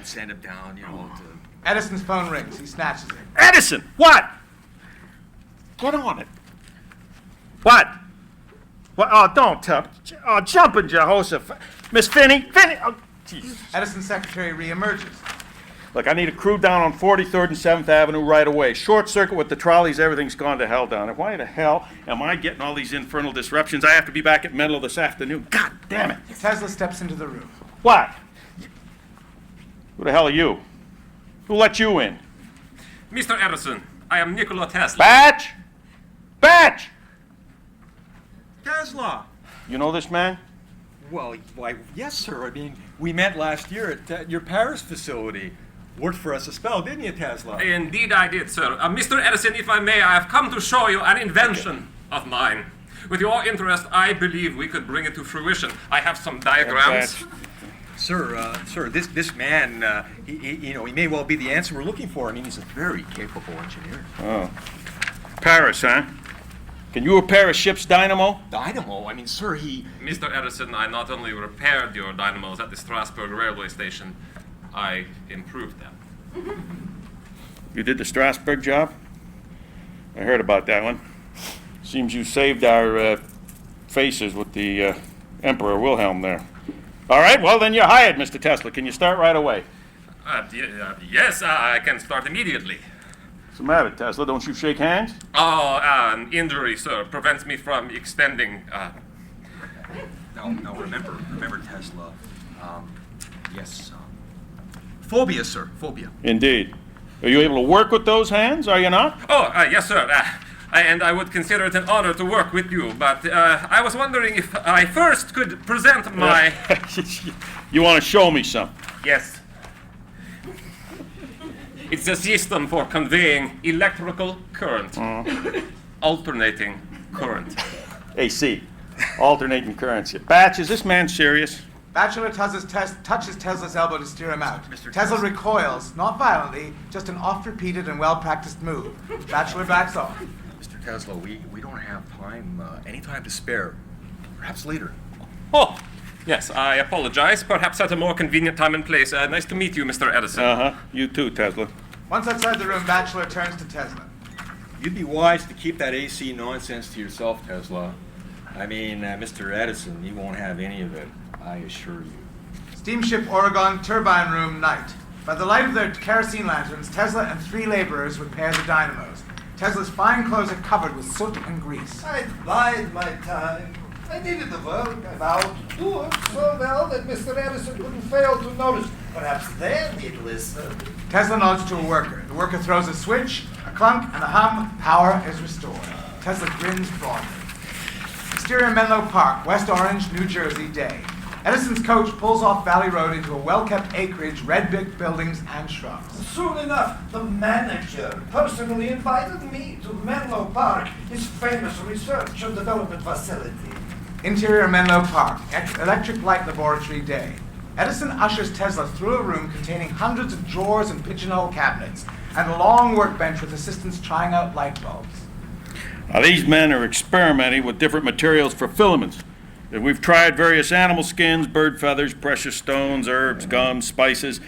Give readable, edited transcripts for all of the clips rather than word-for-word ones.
send him down, to... Edison's phone rings. He snatches it. Edison! What? What on it? What? What? Oh, don't tell. Oh, jumping Jehoshaphat. Miss Finney! Oh, Jesus. Edison's secretary reemerges. Look, I need a crew down on 43rd and 7th Avenue right away. Short circuit with the trolleys, everything's gone to hell down there. Why the hell am I getting all these infernal disruptions? I have to be back at Menlo this afternoon. God damn it. Tesla steps into the room. What? Who the hell are you? Who let you in? Mr. Edison, I am Nikola Tesla. Batch! Batch! Tesla! You know this man? Well, why, yes, sir. I mean, we met last year at your Paris facility. Worked for us a spell, didn't you, Tesla? Indeed I did, sir. Mr. Edison, if I may, I have come to show you an invention of mine. With your interest, I believe we could bring it to fruition. I have some diagrams. Sir, this man, he may well be the answer we're looking for. I mean, he's a very capable engineer. Oh. Paris, huh? Can you repair a ship's dynamo? Dynamo? I mean, sir, he... Mr. Edison, I not only repaired your dynamos at the Strasbourg railway station, I improved them. You did the Strasbourg job? I heard about that one. Seems you saved our faces with the Emperor Wilhelm there. All right, well, then you're hired, Mr. Tesla. Can you start right away? Yes, I can start immediately. What's the matter, Tesla? Don't you shake hands? Oh, an injury, sir, prevents me from extending. No, remember, Tesla. Yes, phobia, sir, phobia. Indeed. Are you able to work with those hands, are you not? Oh, yes, sir. And I would consider it an honor to work with you, but I was wondering if I first could present my... You want to show me something? Yes. It's a system for conveying electrical current. Alternating current. AC. Alternating currents. Batch, is this man serious? Bachelor touches Tesla's elbow to steer him out. Tesla recoils, not violently, just an oft-repeated and well-practiced move. Bachelor backs off. Mr. Tesla, we don't have any time to spare. Perhaps later. Oh, yes, I apologize. Perhaps at a more convenient time and place. Nice to meet you, Mr. Edison. Uh-huh. You too, Tesla. Once outside the room, Bachelor turns to Tesla. You'd be wise to keep that AC nonsense to yourself, Tesla. I mean, Mr. Edison, he won't have any of it, I assure you. Steamship Oregon, turbine room, night. By the light of their kerosene lanterns, Tesla and 3 laborers repair the dynamos. Tesla's fine clothes are covered with soot and grease. I bide my time. I needed the work. I vowed to do it so well that Mr. Edison couldn't fail to notice. Perhaps then he'd listen. Tesla nods to a worker. The worker throws a switch, a clunk, and a hum. Power is restored. Tesla grins broadly. Exterior Menlo Park, West Orange, New Jersey, day. Edison's coach pulls off Valley Road into a well-kept acreage, red brick buildings and shrubs. Soon enough, the manager personally invited me to Menlo Park, his famous research and development facility. Interior Menlo Park, electric light laboratory, day. Edison ushers Tesla through a room containing hundreds of drawers and pigeonhole cabinets, and a long workbench with assistants trying out light bulbs. Now, these men are experimenting with different materials for filaments. We've tried various animal skins, bird feathers, precious stones, herbs, gums, spices.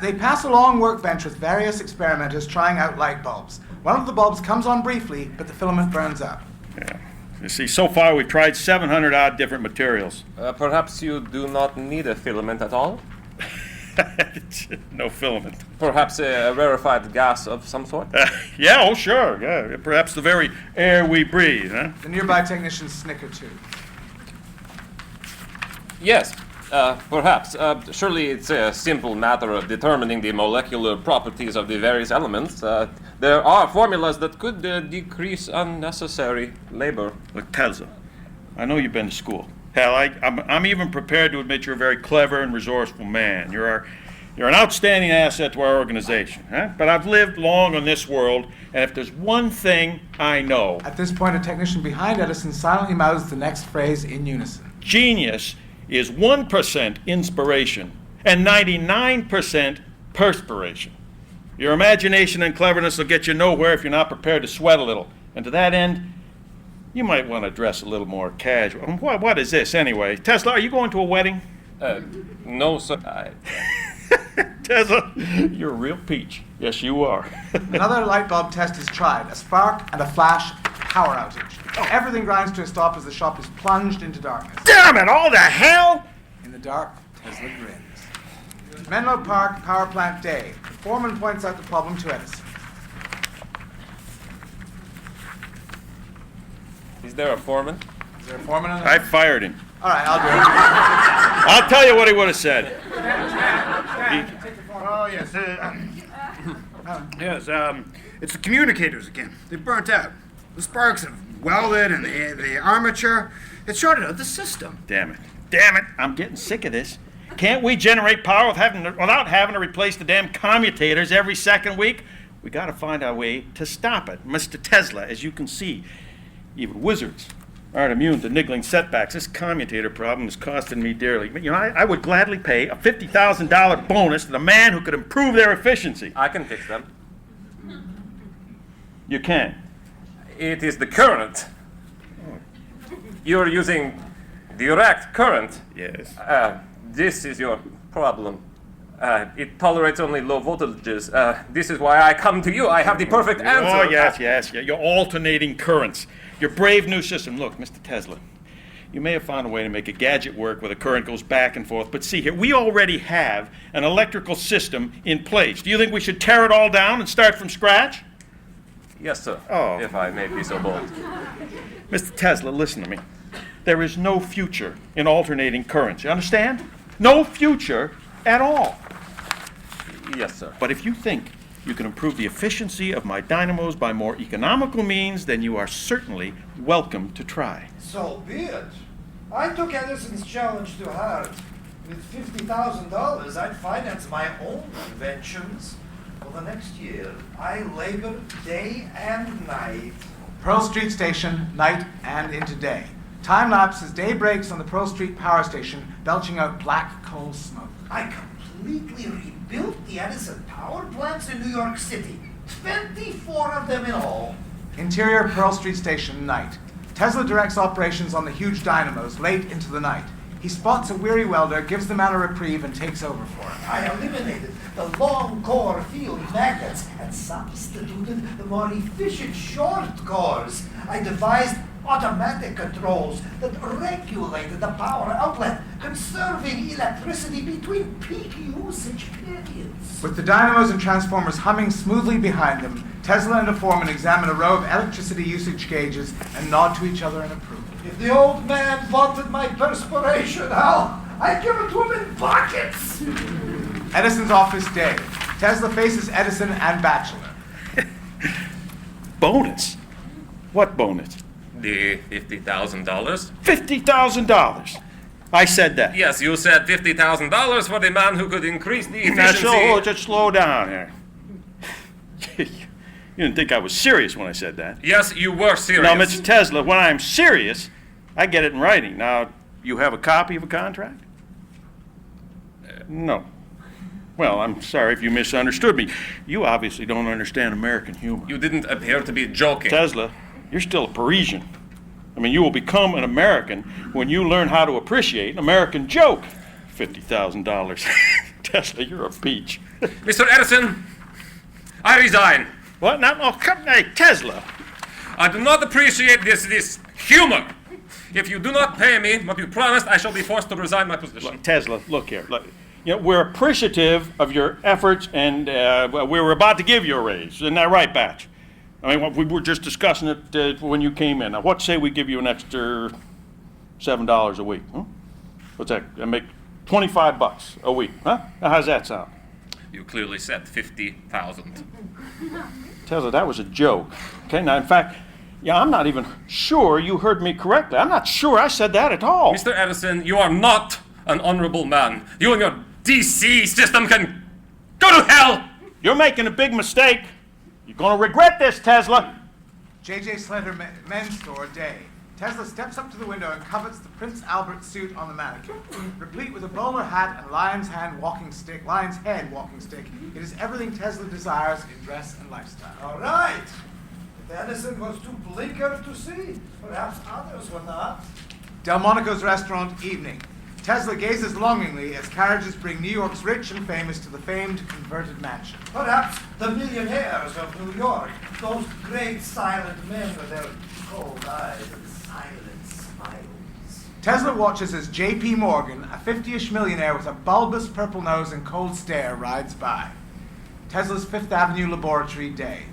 They pass a long workbench with various experimenters trying out light bulbs. One of the bulbs comes on briefly, but the filament burns up. Yeah. You see, so far we've tried 700-odd different materials. Perhaps you do not need a filament at all? No filament. Perhaps a rarefied gas of some sort? Yeah, oh sure. Yeah, perhaps the very air we breathe, huh? The nearby technicians snicker too. Yes, perhaps. Surely it's a simple matter of determining the molecular properties of the various elements. There are formulas that could decrease unnecessary labor. Look, Tesla, I know you've been to school. Hell, I'm even prepared to admit you're a very clever and resourceful man. You're an outstanding asset to our organization. Huh? But I've lived long on this world, and if there's one thing I know... At this point, a technician behind Edison silently mouths the next phrase in unison. Genius is 1% inspiration and 99% perspiration. Your imagination and cleverness will get you nowhere if you're not prepared to sweat a little. And to that end, you might want to dress a little more casual. What is this, anyway? Tesla, are you going to a wedding? No, sir. Tesla, you're a real peach. Yes, you are. Another light bulb test is tried. A spark and a flash, power outage. Everything grinds to a stop as the shop is plunged into darkness. Damn it, all the hell! In the dark, Tesla grins. Menlo Park power plant day. The foreman points out the problem to Edison. Is there a foreman? Is there a foreman on I there? fired him. All right, I'll do it. I'll tell you what he would have said. Oh, yes. It's the communicators again. They burnt out. The sparks have welded and the armature. It shorted out the system. Damn it. Damn it. I'm getting sick of this. Can't we generate power without having to replace the damn commutators every second week? We got to find our way to stop it. Mr. Tesla, as you can see, even wizards aren't immune to niggling setbacks. This commutator problem is costing me dearly. You know, I would gladly pay a $50,000 bonus to the man who could improve their efficiency. I can fix them. You can. It is the current. You're using direct current. Yes. This is your problem. It tolerates only low voltages. This is why I come to you. I have the perfect answer. Oh, yes. You're alternating currents. Your brave new system. Look, Mr. Tesla, you may have found a way to make a gadget work where the current goes back and forth, but see here, we already have an electrical system in place. Do you think we should tear it all down and start from scratch? Yes, sir. Oh. If I may be so bold. Mr. Tesla, listen to me. There is no future in alternating currents. You understand? No future at all. Yes, sir. But if you think you can improve the efficiency of my dynamos by more economical means, then you are certainly welcome to try. So be it. I took Edison's challenge to heart. With $50,000, I'd finance my own inventions. For the next year, I labored day and night. Pearl Street Station, night and into day. Time lapse as day breaks on the Pearl Street power station, belching out black coal smoke. I completely rebuilt the Edison power plants in New York City. 24 of them in all. Interior Pearl Street Station, night. Tesla directs operations on the huge dynamos late into the night. He spots a weary welder, gives the man a reprieve, and takes over for him. I eliminated the long core field magnets and substituted the more efficient short cores. I devised automatic controls that regulated the power outlet, conserving electricity between peak usage periods. With the dynamos and transformers humming smoothly behind them, Tesla and a foreman examine a row of electricity usage gauges and nod to each other in approval. If the old man wanted my perspiration, I'd give it to him in buckets. Edison's office day. Tesla faces Edison and Bachelor. Bonus? What bonus? The $50,000? $50,000. I said that. Yes, you said $50,000 for the man who could increase the Now, efficiency. just slow down here. You didn't think I was serious when I said that. Yes, you were serious. Now, Mr. Tesla, when I'm serious, I get it in writing. Now, you have a copy of a contract? No. Well, I'm sorry if you misunderstood me. You obviously don't understand American humor. You didn't appear to be joking. Tesla, you're still a Parisian. I mean, you will become an American when you learn how to appreciate an American joke. $50,000. Tesla, you're a peach. Mr. Edison, I resign. What? Now, oh, come, hey, Tesla. I do not appreciate this humor. If you do not pay me what you promised, I shall be forced to resign my position. Look, Tesla, look here. Look, you know, we're appreciative of your efforts, and we were about to give you a raise. Isn't that right, Batch? I mean, we were just discussing it when you came in. Now, what say we give you an extra $7 a week? Huh? What's that? I make $25 a week, huh? Now, how's that sound? You clearly said 50,000. Tesla, that was a joke. Okay, now, in fact, yeah, I'm not even sure you heard me correctly. I'm not sure I said that at all. Mr. Edison, you are not an honorable man. You and your DC system can go to hell! You're making a big mistake. You're going to regret this, Tesla. J.J. Slater men's store day. Tesla steps up to the window and covets the Prince Albert suit on the mannequin. Replete with a bowler hat and lion's head walking stick, it is everything Tesla desires in dress and lifestyle. All right. If Edison was too blinkered to see, perhaps others were not. Delmonico's restaurant, evening. Tesla gazes longingly as carriages bring New York's rich and famous to the famed converted mansion. Perhaps the millionaires of New York, those great silent men with their cold eyes and silent smiles. Tesla watches as J.P. Morgan, a 50-ish millionaire with a bulbous purple nose and cold stare, rides by. Tesla's Fifth Avenue laboratory day.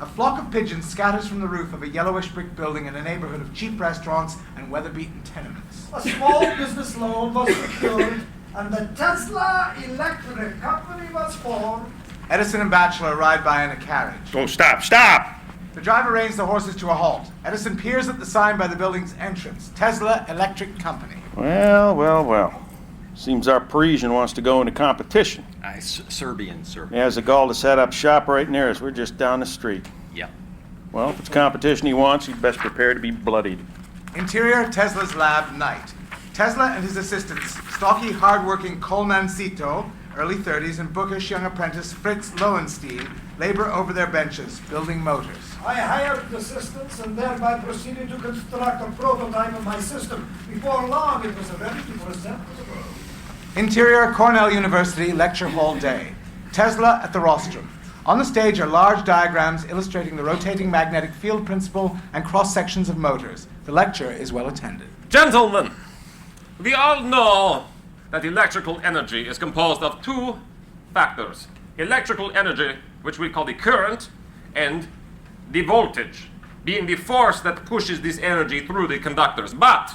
A flock of pigeons scatters from the roof of a yellowish brick building in a neighborhood of cheap restaurants and weather-beaten tenements. A small business loan was secured, and the Tesla Electric Company was formed. Edison and Bachelor ride by in a carriage. Oh, stop! The driver reins the horses to a halt. Edison peers at the sign by the building's entrance. Tesla Electric Company. Well. Seems our Parisian wants to go into competition. Serbian, sir. He has the gall to set up shop right near us. We're just down the street. Yeah. Well, if it's competition he wants, he'd best prepare to be bloodied. Interior, Tesla's lab, night. Tesla and his assistants, stocky, hard-working Colmancito, early 30s, and bookish young apprentice Fritz Lowenstein, labor over their benches, building motors. I hired assistants and thereby proceeded to construct a prototype of my system. Before long, it was ready to present to the world. Interior, Cornell University, lecture hall day. Tesla at the rostrum. On the stage are large diagrams illustrating the rotating magnetic field principle and cross-sections of motors. The lecture is well attended. Gentlemen, we all know that electrical energy is composed of two factors. Electrical energy, which we call the current, and the voltage, being the force that pushes this energy through the conductors. But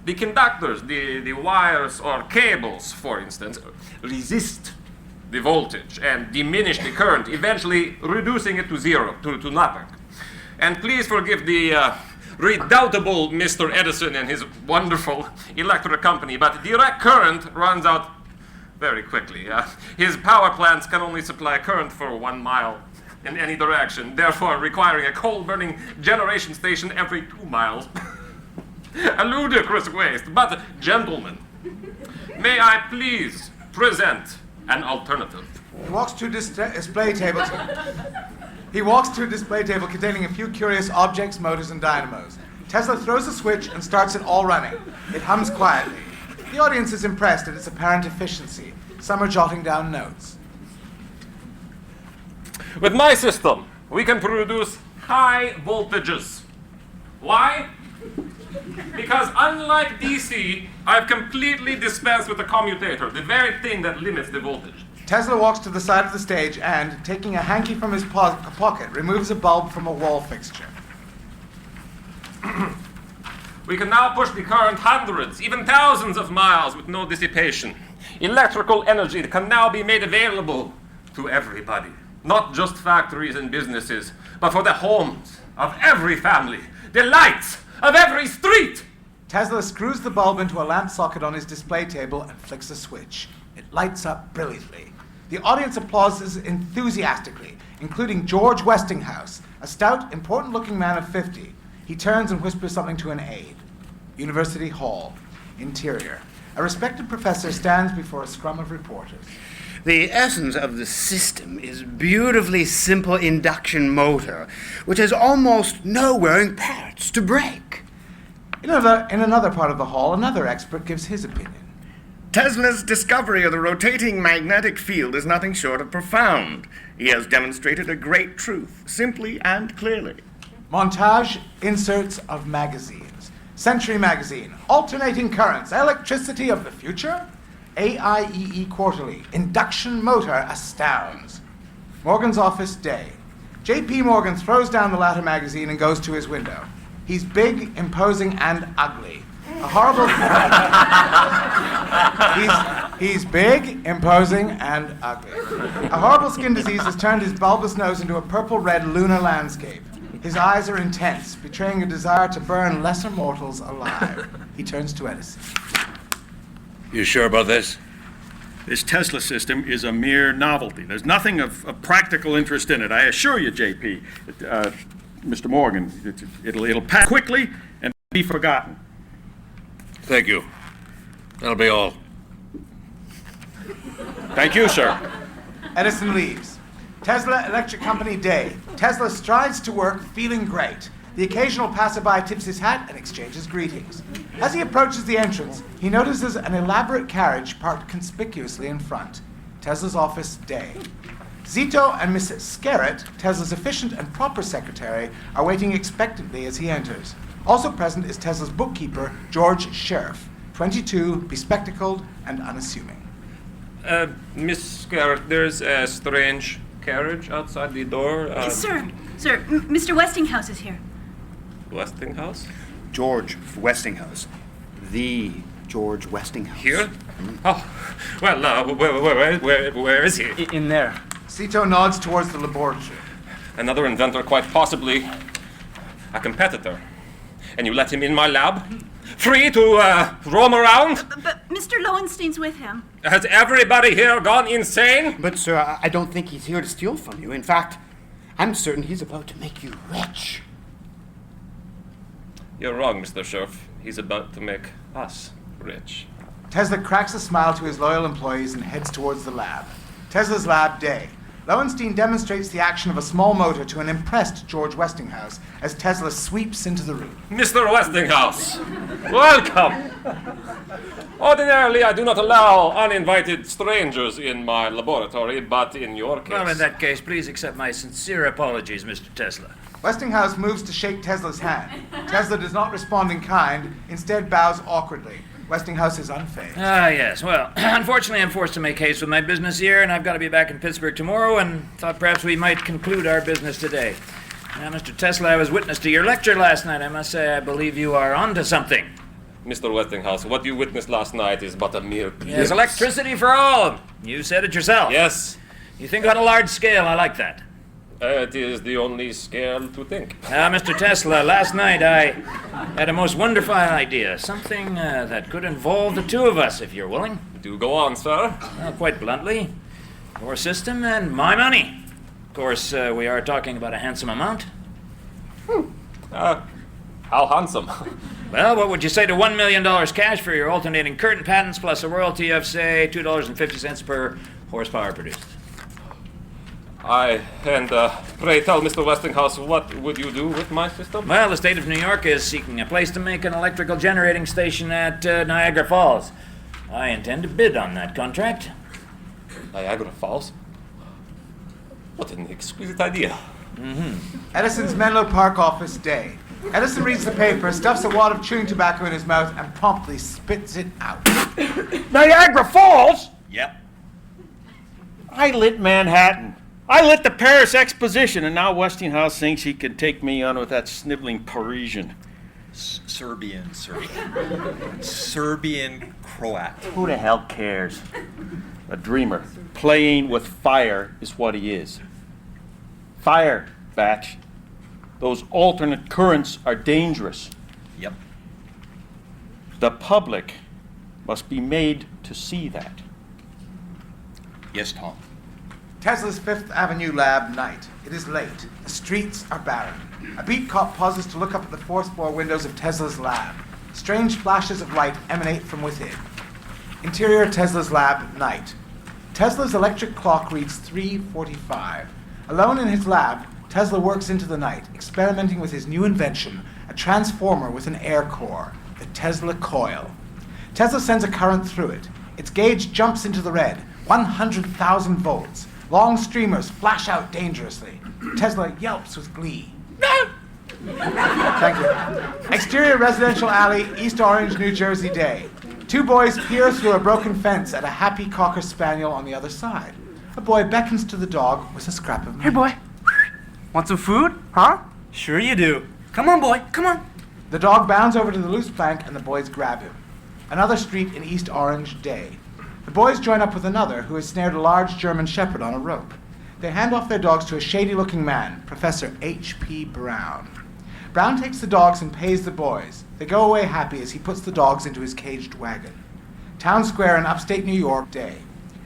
the conductors, the wires or cables, for instance, resist the voltage and diminish the current, eventually reducing it to zero, to nothing. And please forgive the redoubtable Mr. Edison and his wonderful electric company, but direct current runs out very quickly. His power plants can only supply current for 1 mile in any direction, therefore requiring a coal-burning generation station every 2 miles. A ludicrous waste. But, gentlemen, may I please present an alternative? He walks to a display table. He walks to a display table containing a few curious objects, motors, and dynamos. Tesla throws a switch and starts it all running. It hums quietly. The audience is impressed at its apparent efficiency. Some are jotting down notes. With my system, we can produce high voltages. Why? Because unlike DC, I've completely dispensed with the commutator, the very thing that limits the voltage. Tesla walks to the side of the stage and, taking a hanky from his pocket, removes a bulb from a wall fixture. We can now push the current hundreds, even thousands of miles with no dissipation. Electrical energy can now be made available to everybody. Not just factories and businesses, but for the homes of every family, the lights of every street. Tesla screws the bulb into a lamp socket on his display table and flicks a switch. It lights up brilliantly. The audience applauses enthusiastically, including George Westinghouse, a stout, important-looking man of 50. He turns and whispers something to an aide. University Hall. Interior. A respected professor stands before a scrum of reporters. The essence of the system is beautifully simple induction motor, which has almost no wearing parts to break. In another part of the hall, another expert gives his opinion. Tesla's discovery of the rotating magnetic field is nothing short of profound. He has demonstrated a great truth, simply and clearly. Montage inserts of magazines. Century Magazine, Alternating Currents, Electricity of the Future? AIEE Quarterly, Induction Motor Astounds. Morgan's office day. J.P. Morgan throws down the latter magazine and goes to his window. He's big, imposing, and ugly. A horrible... he's big, imposing, and ugly. A horrible skin disease has turned his bulbous nose into a purple-red lunar landscape. His eyes are intense, betraying a desire to burn lesser mortals alive. He turns to Edison. You sure about this? This Tesla system is a mere novelty. There's nothing of practical interest in it. I assure you, JP, Mr. Morgan, it'll pass quickly and be forgotten. Thank you. That'll be all. Thank you, sir. Edison leaves. Tesla Electric Company day. Tesla strides to work feeling great. The occasional passerby tips his hat and exchanges greetings. As he approaches the entrance, he notices an elaborate carriage parked conspicuously in front. Tesla's office, day. Zito and Miss Skerritt, Tesla's efficient and proper secretary, are waiting expectantly as he enters. Also present is Tesla's bookkeeper, George Sheriff, 22, bespectacled and unassuming. Miss Skerritt, there's a strange carriage outside the door. Sir, Mr. Westinghouse is here. Westinghouse? George Westinghouse. The George Westinghouse. Here? Oh, well, where is he? In there. Zito nods towards the laboratory. Another inventor, quite possibly a competitor. And you let him in my lab? Free to roam around? But Mr. Lowenstein's with him. Has everybody here gone insane? But, sir, I don't think he's here to steal from you. In fact, I'm certain he's about to make you rich. You're wrong, Mr. Sheriff. He's about to make us rich. Tesla cracks a smile to his loyal employees and heads towards the lab. Tesla's lab, day. Lowenstein demonstrates the action of a small motor to an impressed George Westinghouse as Tesla sweeps into the room. Mr. Westinghouse, welcome. Ordinarily, I do not allow uninvited strangers in my laboratory, but in your case... Well, in that case, please accept my sincere apologies, Mr. Tesla. Westinghouse moves to shake Tesla's hand. Tesla does not respond in kind, instead bows awkwardly. Westinghouse is unfazed. Ah, yes. Well, unfortunately, I'm forced to make haste with my business here, and I've got to be back in Pittsburgh tomorrow, and thought perhaps we might conclude our business today. Now, Mr. Tesla, I was witness to your lecture last night. I must say I believe you are onto something. Mr. Westinghouse, what you witnessed last night is but a mere glimpse. Yes, electricity for all. You said it yourself. Yes. You think on a large scale. I like that. It is the only scale to think. Now, Mr. Tesla, last night I had a most wonderful idea. Something that could involve the two of us, if you're willing. Do go on, sir. Well, quite bluntly, your system and my money. Of course, we are talking about a handsome amount. How handsome. Well, what would you say to $1 million cash for your alternating current patents plus a royalty of, say, $2.50 per horsepower produced? Pray tell Mr. Westinghouse, what would you do with my system? Well, the state of New York is seeking a place to make an electrical generating station at Niagara Falls. I intend to bid on that contract. Niagara Falls? What an exquisite idea. Edison's Menlo Park office, day. Edison reads the paper, stuffs a wad of chewing tobacco in his mouth, and promptly spits it out. Niagara Falls? Yep. I lit Manhattan. I lit the Paris Exposition, and now Westinghouse thinks he can take me on with that sniveling Parisian. Serbian Croat. Who the hell cares? A dreamer. Playing with fire is what he is. Fire, Batch. Those alternate currents are dangerous. Yep. The public must be made to see that. Yes, Tom. Tesla's Fifth Avenue lab, night. It is late. The streets are barren. A beat cop pauses to look up at the fourth-floor windows of Tesla's lab. Strange flashes of light emanate from within. Interior Tesla's lab, night. Tesla's electric clock reads 3:45. Alone in his lab, Tesla works into the night, experimenting with his new invention, a transformer with an air core, the Tesla coil. Tesla sends a current through it. Its gauge jumps into the red, 100,000 volts. Long streamers flash out dangerously. Tesla yelps with glee. Thank you. Exterior residential alley, East Orange, New Jersey, day. Two boys peer through a broken fence at a happy Cocker Spaniel on the other side. A boy beckons to the dog with a scrap of meat. Hey, boy. Want some food? Huh? Sure you do. Come on, boy. Come on. The dog bounds over to the loose plank and the boys grab him. Another street in East Orange, day. The boys join up with another who has snared a large German shepherd on a rope. They hand off their dogs to a shady-looking man, Professor H.P. Brown. Brown takes the dogs and pays the boys. They go away happy as he puts the dogs into his caged wagon. Town Square in upstate New York, day.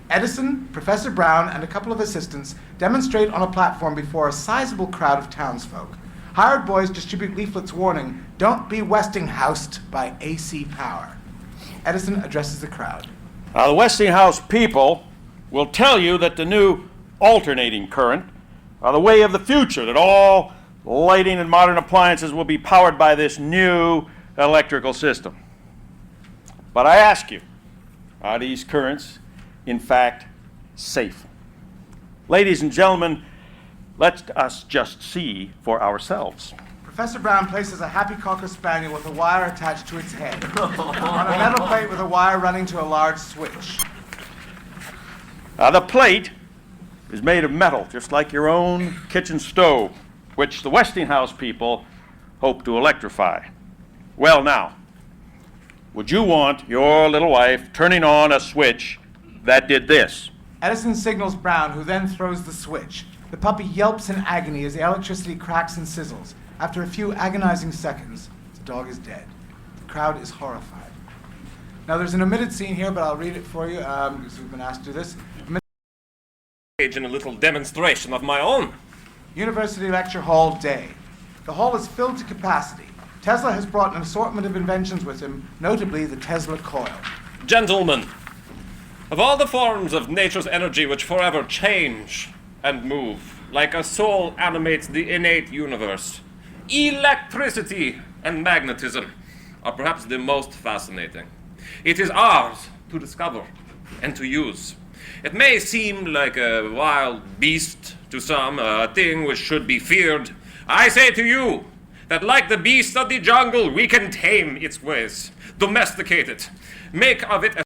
Edison, Professor Brown, and a couple of assistants demonstrate on a platform before a sizable crowd of townsfolk. Hired boys distribute leaflets warning, "Don't be Westinghoused by AC power." Edison addresses the crowd. Now, the Westinghouse people will tell you that the new alternating current are the way of the future, that all lighting and modern appliances will be powered by this new electrical system. But I ask you, are these currents, in fact, safe? Ladies and gentlemen, let us just see for ourselves. Professor Brown places a happy Cocker Spaniel with a wire attached to its head on a metal plate with a wire running to a large switch. The plate is made of metal, just like your own kitchen stove, which the Westinghouse people hope to electrify. Well now, would you want your little wife turning on a switch that did this? Edison signals Brown, who then throws the switch. The puppy yelps in agony as the electricity cracks and sizzles. After a few agonizing seconds, the dog is dead. The crowd is horrified. Now, there's an omitted scene here, but I'll read it for you, because we've been asked to do this. In a little demonstration of my own. University Lecture Hall Day. The hall is filled to capacity. Tesla has brought an assortment of inventions with him, notably the Tesla coil. Gentlemen, of all the forms of nature's energy which forever change and move, like a soul animates the innate universe, electricity and magnetism are perhaps the most fascinating. It is ours to discover and to use. It may seem like a wild beast to some, a thing which should be feared. I say to you that like the beast of the jungle, we can tame its ways, domesticate it, make of it a